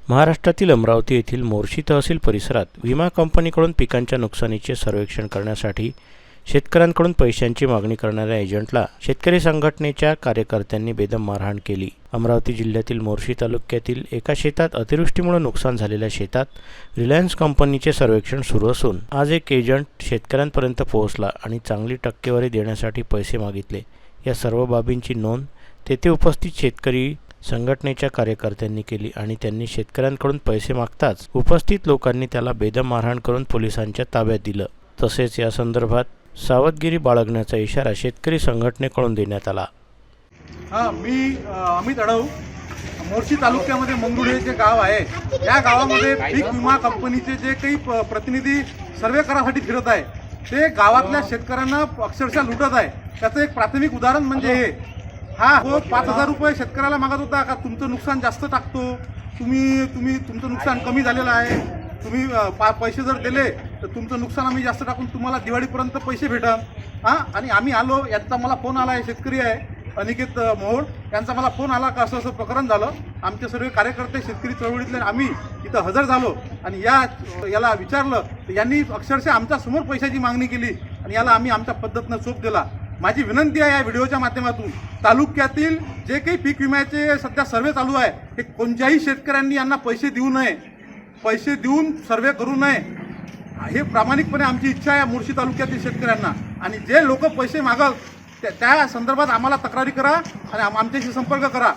महाराष्ट्रातील अमरावती येथील मोर्शी तहसील परिसरात विमा कंपनीकडून पिकांच्या नुकसानीचे सर्वेक्षण करण्यासाठी शेतकऱ्यांकडून पैशांची मागणी करणाऱ्या एजंटला शेतकरी संघटनेच्या कार्यकर्त्यांनी बेदम मारहाण केली। अमरावती जिल्ह्यातील मोर्शी तालुक्यातील एका शेतात अतिवृष्टीमुळे नुकसान झालेल्या शेतात रिलायन्स कंपनीचे सर्वेक्षण सुरू असून आज एक एजंट शेतकऱ्यांपर्यंत पोहोचला आणि चांगली टक्केवारी देण्यासाठी पैसे मागितले। या सर्व बाबींची नोंद तेथे उपस्थित शेतकरी संघटनेच्या कार्यकर्त्यांनी केली आणि त्यांनी शेतकऱ्यांकडून पैसे मागताच उपस्थित लोकांनी त्याला बेदम मारहाण करून पोलिसांच्या ताब्यात दिलं। तसेच या संदर्भात सावधगिरी बाळगण्याचा इशारा शेतकरी संघटनेकडून देण्यात आला। मी अमित अडव, मोर्शी तालुक्यामध्ये मंगरुळे जे गाव आहे या गावामध्ये पीक विमा कंपनीचे जे काही प्रतिनिधी सर्वे करासाठी फिरत आहे ते गावातल्या शेतकऱ्यांना अक्षरशः लुटत आहे। त्याचं एक प्राथमिक उदाहरण म्हणजे हे हो 5,000 रुपये शेतकऱ्याला मागत होता का तुमचं नुकसान जास्त टाकतो, तुमचं नुकसान कमी झालेलं आहे, तुम्ही पैसे जर दिले तर तुमचं नुकसान आम्ही जास्त टाकून तुम्हाला दिवाळीपर्यंत पैसे भेटन। आणि आम्ही आलो, यांचा मला फोन आला आहे, शेतकरी आहे अनिकेत मोहोळ यांचा मला फोन आला का असं प्रकरण झालं। आमचे सर्व कार्यकर्ते शेतकरी चळवळीतले आम्ही इथं हजर झालो आणि याला विचारलं तर यांनी अक्षरशः आमच्या समोर पैशाची मागणी केली आणि याला आम्ही आमच्या पद्धतीनं चोप दिला। माझी विनंती आहे या व्हिडिओच्या माध्यमातून तालुक्यातील जे काही पीक विम्याचे सध्या सर्वे चालू आहे हे कोणत्याही शेतकऱ्यांनी यांना पैसे देऊ नये, पैसे देऊन सर्वे करू नये, हे प्रामाणिकपणे आमची इच्छा आहे मोर्शी तालुक्यातील शेतकऱ्यांना। आणि जे लोक पैसे मागल त्या संदर्भात आम्हाला तक्रारी करा आणि आमच्याशी संपर्क करा।